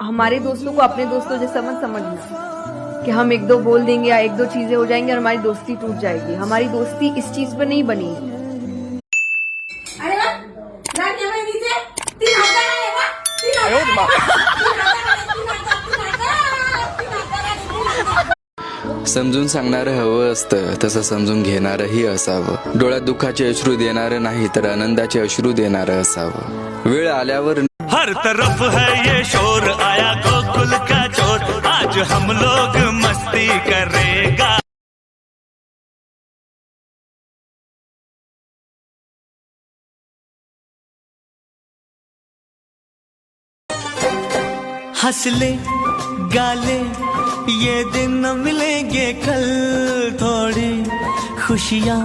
हमारे दोस्तों को अपने दोस्तों जैसा मत समझना कि हम एक दो बोल देंगे या एक दो चीजें हो जाएंगी और हमारी दोस्ती टूट जाएगी। हमारी दोस्ती इस चीज पर नहीं बनी है। अरे वा, लाडक्या बहिणीचे 3,000 आले वा, 3,000. समजून सांगणारं हवं असतं, तसं समजून घेणारंही असावं. डोळ्यात दुःखाचे अश्रू देणारं नाही तर आनंदाचे अश्रू देणारं असावं. वेळ आल्यावर हर तरफ है ये शोर, आया गोकुल का चोर, आज हम लोग मस्ती करेगा. हंस ले गाले ये दिन न मिलेंगे कल, थोड़ी खुशियाँ